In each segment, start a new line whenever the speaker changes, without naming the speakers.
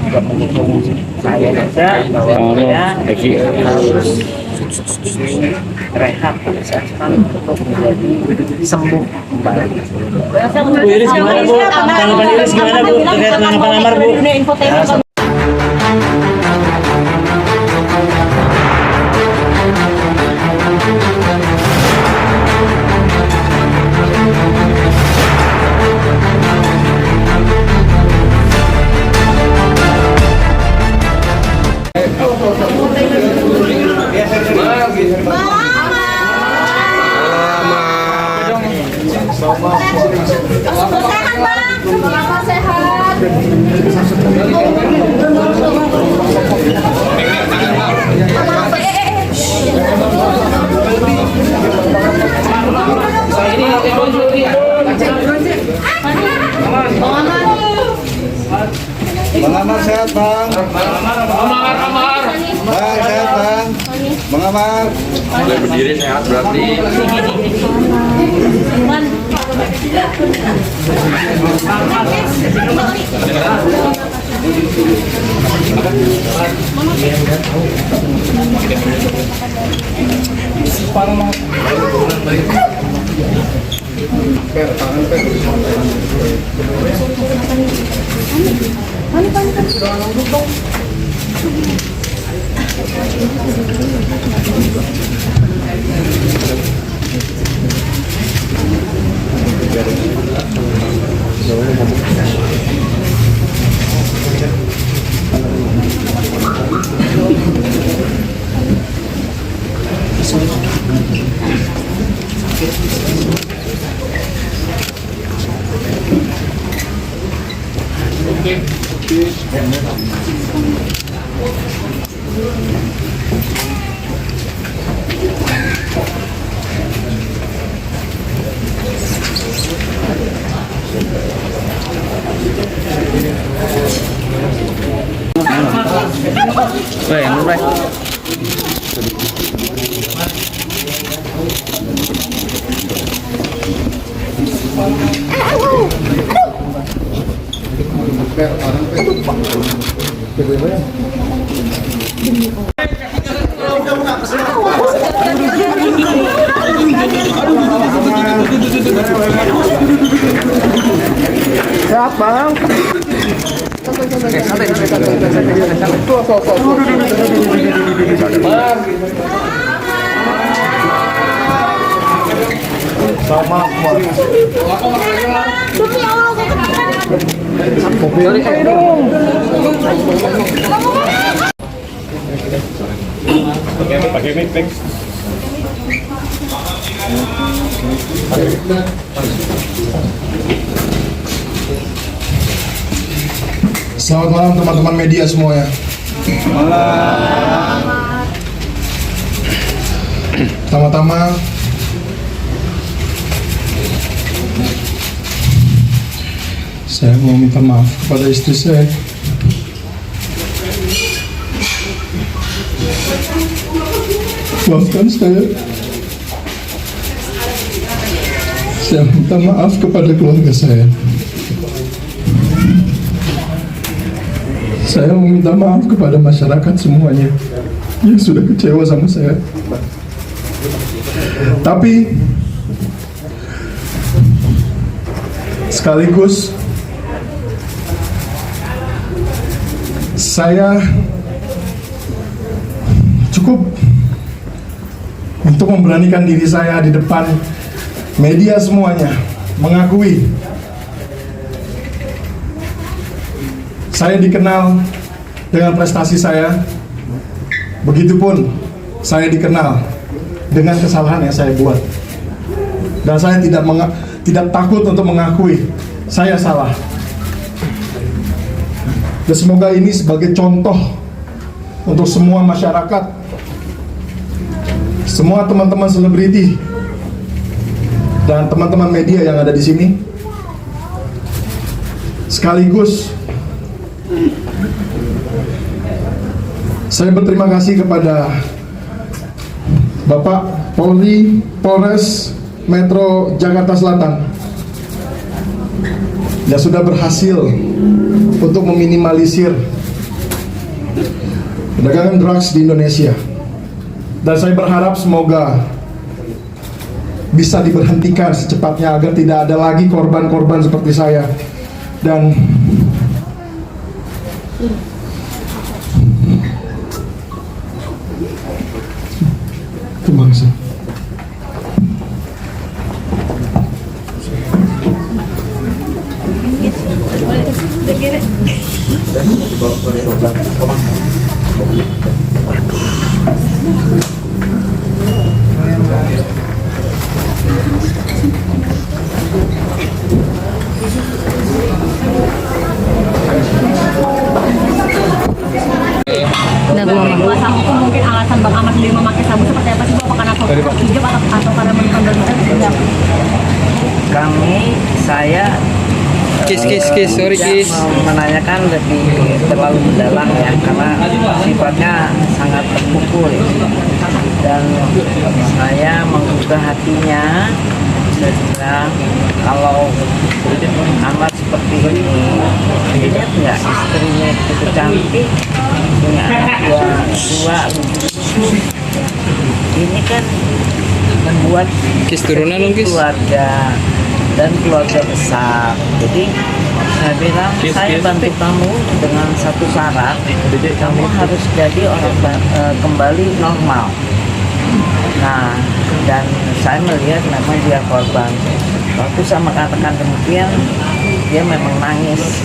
juga mendukung saya juga bahwa saya harus rehab sekarang untuk menjadi sembuh kembali.
Bu Iris gimana Bu? Tanggapan Iris gimana Bu? Terkait dengan Pak Amar Bu?
Bang Amar sehat Bang. Bang sehat Bang. Bang Amar.
Mulai berdiri sehat berarti.
Sehat Bang. Sama
Pakai mic.
Selamat malam teman-teman media semuanya. Pertama-tama saya mau minta maaf kepada istri saya. Maafkan saya. Saya minta maaf kepada keluarga saya. Saya meminta maaf kepada masyarakat semuanya yang sudah kecewa sama saya. Tapi sekaligus saya cukup untuk memberanikan diri saya di depan media semuanya, mengakui saya dikenal dengan prestasi saya, begitupun saya dikenal dengan kesalahan yang saya buat. Dan saya tidak takut untuk mengakui saya salah. Dan semoga ini sebagai contoh untuk semua masyarakat, semua teman-teman selebriti, dan teman-teman media yang ada di sini. Sekaligus saya berterima kasih kepada Bapak Polri Polres Metro Jakarta Selatan yang sudah berhasil untuk meminimalisir perdagangan drugs di Indonesia. Dan saya berharap semoga bisa diberhentikan secepatnya agar tidak ada lagi korban-korban seperti saya. Dan terima kasih.
Kuasa hukum mungkin alasan Bang Ahmad sendiri memakai sabu seperti apa sih Bu? Apakah narkoba hijab atau karena menekan dan
Kami, saya
Sorry
menanyakan lebih terlalu mendalam ya, karena sifatnya sangat terpukul ya. Dan saya menggugah hatinya. Saya bilang, kalau amat seperti ini, lihat nggak istrinya itu cantik, punya anak dua, ini kan membuat keluarga dan keluarga besar. Jadi saya bilang, saya bantu kamu dengan satu syarat, kamu harus jadi orang kembali normal. Nah, dan saya melihat memang dia korban. Waktu saya mengatakan demikian, dia memang nangis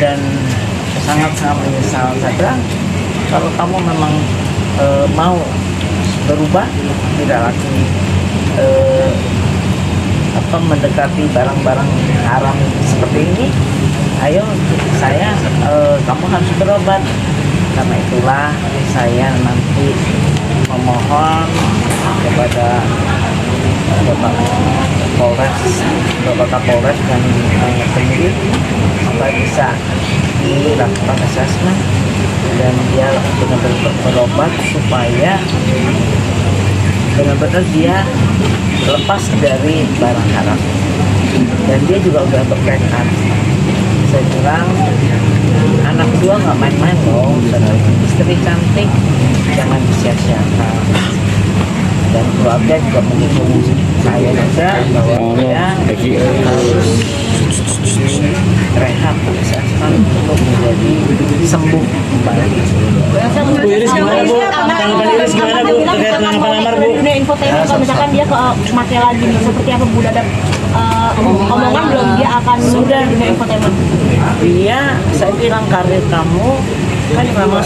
dan sangat-sangat menyesal. Saya bilang, kalau kamu memang mau berubah, tidak lagi mendekati barang-barang haram seperti ini, ayo kamu harus berobat. Karena itulah saya nanti memohon kepada Bapak Kapolres dan penyidik supaya bisa dilakukan asesmen dan dia benar-benar berobat supaya benar-benar dia lepas dari barang haram. Dan dia juga udah bertekad. Saya bilang, anak dua nggak main-main loh, dan istri cantik jangan disia-siakan. Dan keluarga juga mendukung saya juga bahwa dia harus rehab asesmen untuk menjadi sembuh kembali.
Bu Iris gimana Bu? Tanggapan Iris gimana Bu? Terkait penangkapan Amar Bu?
Dunia infotainment kalau misalkan dia ke mati lagi nih, seperti apa Bu? Ada omongan belum dia akan
Sudah.
di dunia infotainment?
Dia, saya bilang karir kamu kan memang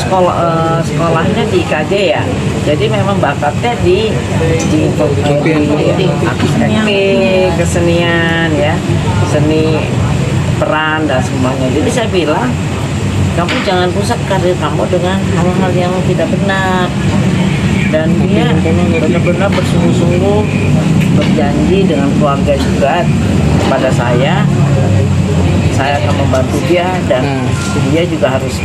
sekolahnya di IKJ ya, jadi memang bakatnya di acting, kesenian ya, seni peran dan semuanya. Jadi saya bilang, kamu jangan rusak karir kamu dengan hal-hal yang tidak benar. Dan dia benar-benar bersungguh-sungguh berjanji dengan keluarga juga kepada saya akan membantu dia, dan dia juga harus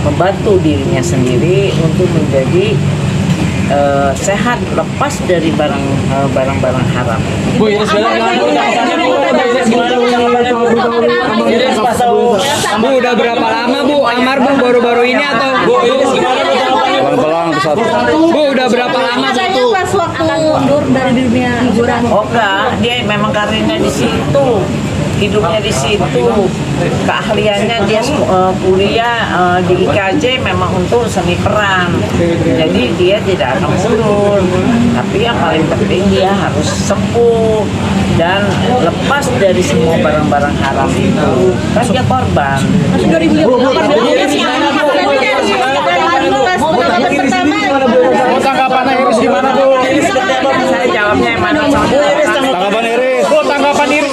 membantu dirinya sendiri untuk menjadi sehat, lepas dari barang-barang haram.
Bu Iris Bu, udah berapa lama Bu Amar Bu, baru-baru ini atau Bu Iris gimana Bu?
Pelan-pelan pesat.
Bu, udah berapa lama
Katanya pas waktu mundur dari dunia hiburan.
Oh enggak, dia memang karirnya di situ, hidupnya di situ, keahliannya dia kuliah di IKJ memang untuk seni peran, jadi dia tidak akan mundur. Tapi yang paling penting dia harus sembuh dan lepas dari semua barang-barang haram itu. Kan dia korban.
Masih 2015
Tanggapan Iris gimana Bu?
Saya jawabnya yang mana?
Tanggapan Iris.
Bu, tanggapan Iris.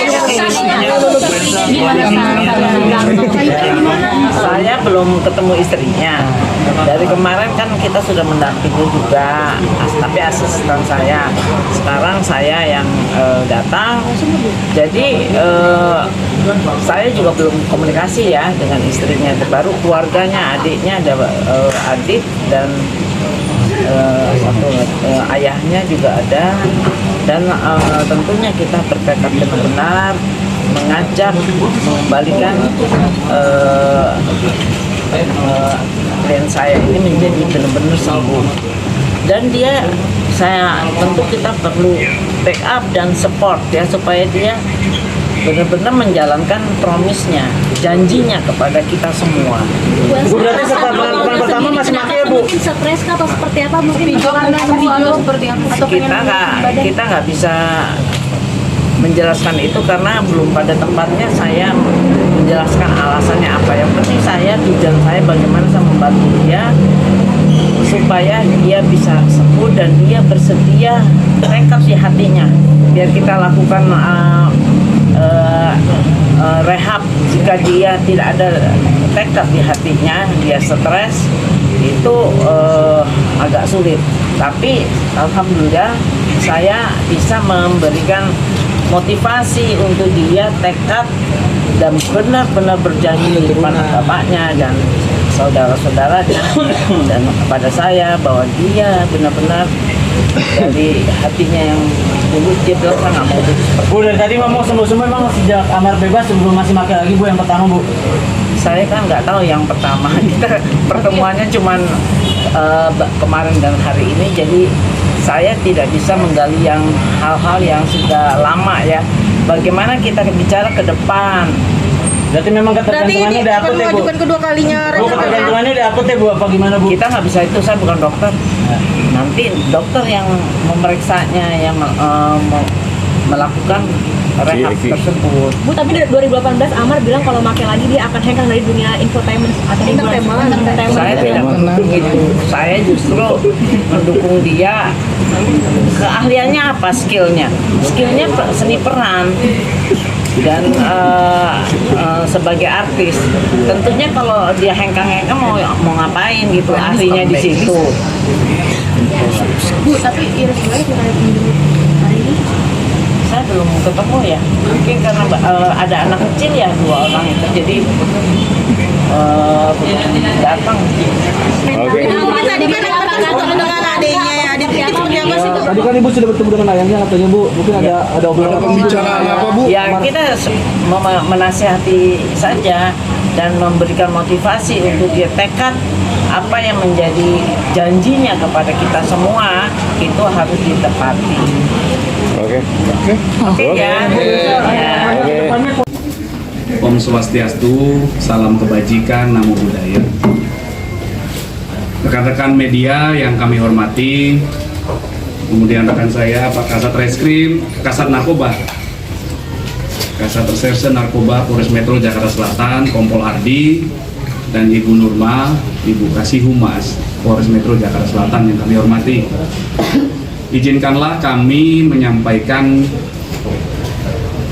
Saya belum ketemu istrinya. Dari kemarin kan kita sudah mendampingi juga, tapi asisten saya. Sekarang saya yang datang. Jadi saya juga belum komunikasi ya dengan istrinya. Baru keluarganya, adiknya ada adik dan ayahnya juga ada. Dan tentunya kita bertekad benar-benar mengajak mengembalikan klien saya ini menjadi benar-benar sembuh. Dan saya tentu kita perlu backup dan support ya supaya dia benar-benar menjalankan promisnya, janjinya kepada kita semua.
Bu, berarti setelah penangkapan pertama masih pakai ya, Bu?
Mungkin stres kah atau seperti apa? Mungkin karena video seperti apa? Atau
Kita nggak bisa menjelaskan itu karena belum pada tempatnya saya menjelaskan alasannya apa. Yang penting tujuan saya bagaimana saya membantu dia supaya dia bisa sembuh dan dia bersedia tekad di hatinya biar kita lakukan rehab. Jika dia tidak ada tekad di hatinya, dia stres, itu agak sulit. Tapi alhamdulillah saya bisa memberikan motivasi untuk dia tekad dan benar-benar berjanji di depan bapaknya dan saudara-saudaranya dan kepada saya bahwa dia benar-benar dari hatinya yang tulus dia bilang saya nggak mau putus.
Bu, dari tadi ngomong sembuh-sembuh, emang sejak Amar bebas sebelum masih pakai lagi, Bu, yang pertama, Bu?
Saya kan nggak tahu yang pertama, kita pertemuannya cuman kemarin dan hari ini, jadi saya tidak bisa menggali yang hal-hal yang sudah lama ya. Bagaimana kita bicara ke depan.
Berarti memang ketergantungannya udah akut ya, Bu?
kedua kalinya
Bu, ketergantungannya udah akut ya, Bu? Apa gimana, Bu?
Kita nggak bisa itu, saya bukan dokter. Nanti dokter yang memeriksanya, yang melakukan rehab tersebut.
Bu, tapi dari 2018 Amar bilang kalau makin lagi dia akan hengkang dari dunia infotainment atau entertainment.
Saya tidak mendukung itu. Saya justru mendukung dia. Keahliannya apa? Skillnya seni peran dan sebagai artis. Tentunya kalau dia hengkang-hengkang mau ngapain gitu, ahlinya di situ.
Bu, tapi Iris gimana kita hari ini?
Saya belum ketemu ya, mungkin karena ada anak kecil ya, 2 orang itu, jadi datang.
Oke.
Tadi kan ketemu dengan adiknya ya, adik itu seperti apa sih, Bu?
Tadi kan Ibu sudah bertemu dengan ayahnya katanya, Bu. Mungkin ada obrolan
Pembicaraan apa, Bu?
Ya kita menasihati saja dan memberikan motivasi untuk dia tekad apa yang menjadi janjinya kepada kita semua itu harus ditepati.
Oke.
Oke ya.
Om Swastiastu, salam kebajikan, namo buddhaya. Rekan-rekan media yang kami hormati, kemudian rekan saya Pak Kasat Reskrim, Kasat Narkoba, Kasat Reserse Narkoba Polres Metro Jakarta Selatan, Kompol Ardi, dan Ibu Nurma, Ibu Kasih Humas Polres Metro Jakarta Selatan yang kami hormati. Izinkanlah kami menyampaikan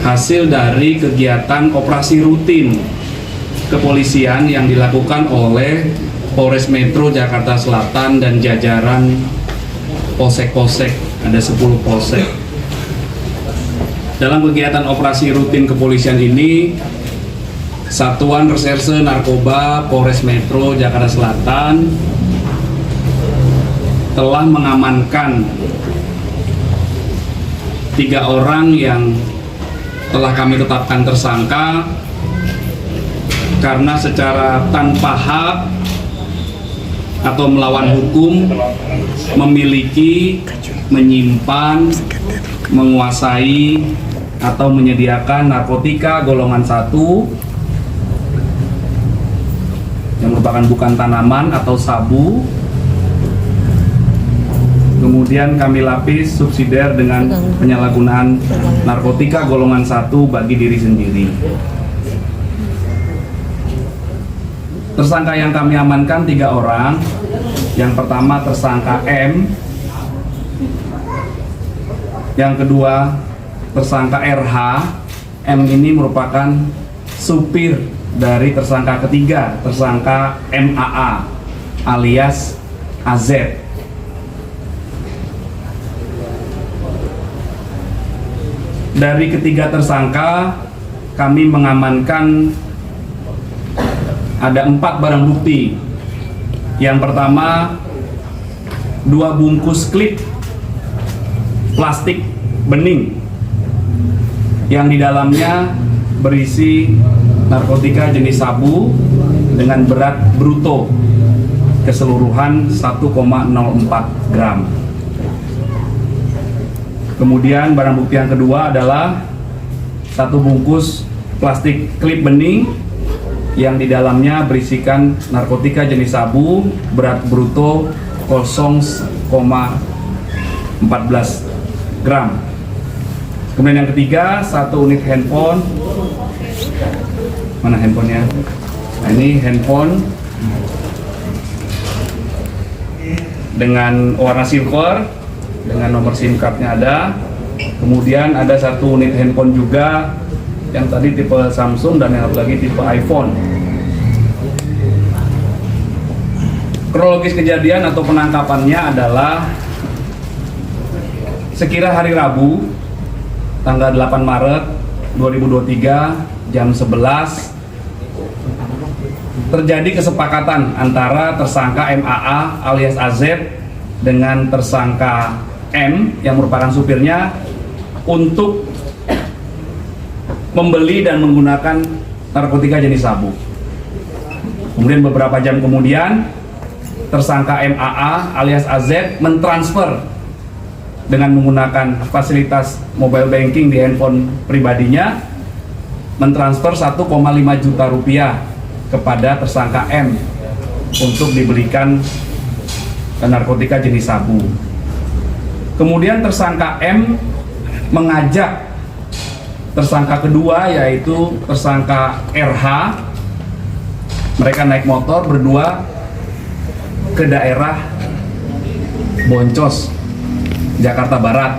hasil dari kegiatan operasi rutin kepolisian yang dilakukan oleh Polres Metro Jakarta Selatan dan jajaran polsek-polsek, ada 10 polsek. Dalam kegiatan operasi rutin kepolisian ini, Satuan Reserse Narkoba Polres Metro Jakarta Selatan telah mengamankan 3 orang yang telah kami tetapkan tersangka karena secara tanpa hak atau melawan hukum memiliki, menyimpan, menguasai atau menyediakan narkotika golongan 1 yang merupakan bukan tanaman atau sabu. Kemudian kami lapis subsidiar dengan penyalahgunaan narkotika golongan 1 bagi diri sendiri. Tersangka yang kami amankan 3 orang. Yang pertama tersangka M. Yang kedua tersangka RH. M ini merupakan supir dari tersangka ketiga, tersangka MAA alias AZ. Dari ketiga tersangka, kami mengamankan ada 4 barang bukti. Yang pertama, 2 bungkus klip plastik bening yang di dalamnya berisi narkotika jenis sabu dengan berat bruto keseluruhan 1,04 gram. Kemudian barang bukti yang kedua adalah satu bungkus plastik klip bening yang di dalamnya berisikan narkotika jenis sabu berat bruto 0,14 gram. Kemudian yang ketiga, satu unit handphone. Mana handphonenya? Nah, ini handphone dengan warna silver, dengan nomor SIM cardnya ada. Kemudian ada satu unit handphone juga yang tadi tipe Samsung dan yang satu lagi tipe iPhone. Kronologis kejadian atau penangkapannya adalah sekira hari Rabu tanggal 8 Maret 2023 jam 11 terjadi kesepakatan antara tersangka MAA alias AZ dengan tersangka M yang merupakan supirnya untuk membeli dan menggunakan narkotika jenis sabu. Kemudian beberapa jam kemudian tersangka MAA alias AZ mentransfer dengan menggunakan fasilitas mobile banking di handphone pribadinya, mentransfer 1,5 juta rupiah kepada tersangka M untuk dibelikan narkotika jenis sabu. Kemudian tersangka M mengajak tersangka kedua yaitu tersangka RH, mereka naik motor berdua ke daerah Boncos, Jakarta Barat.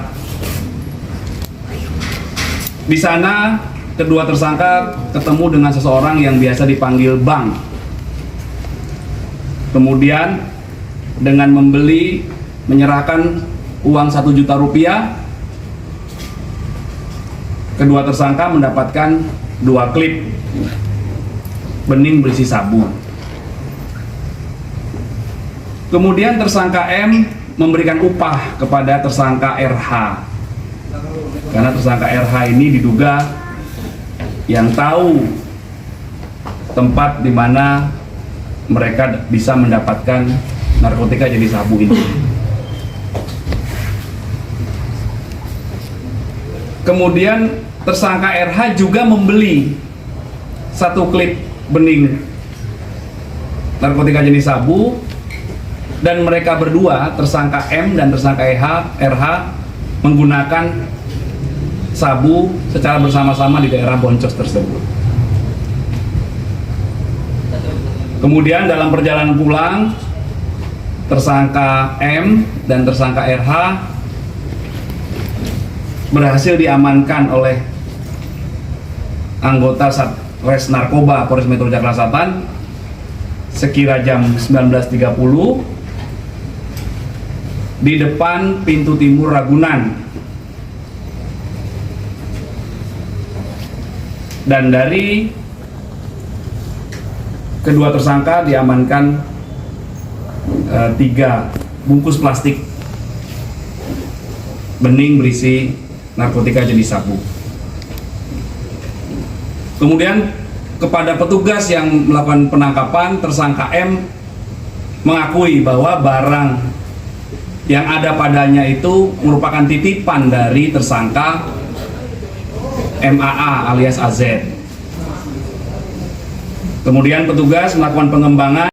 Di sana kedua tersangka ketemu dengan seseorang yang biasa dipanggil Bang. Kemudian dengan menyerahkan uang 1 juta rupiah, kedua tersangka mendapatkan 2 klip bening berisi sabu. Kemudian tersangka M memberikan upah kepada tersangka RH karena tersangka RH ini diduga yang tahu tempat di mana mereka bisa mendapatkan narkotika jenis sabu ini. Kemudian tersangka RH juga membeli 1 klip bening narkotika jenis sabu. Dan mereka berdua, tersangka M dan tersangka RH menggunakan sabu secara bersama-sama di daerah Boncos tersebut. Kemudian dalam perjalanan pulang, tersangka M dan tersangka RH berhasil diamankan oleh anggota Satres Narkoba Polres Metro Jakarta Selatan sekira jam 19.30 di depan pintu timur Ragunan. Dan dari kedua tersangka diamankan 3 bungkus plastik bening berisi narkotika jenis sabu. Kemudian kepada petugas yang melakukan penangkapan, tersangka M mengakui bahwa barang yang ada padanya itu merupakan titipan dari tersangka MAA alias AZ. Kemudian petugas melakukan pengembangan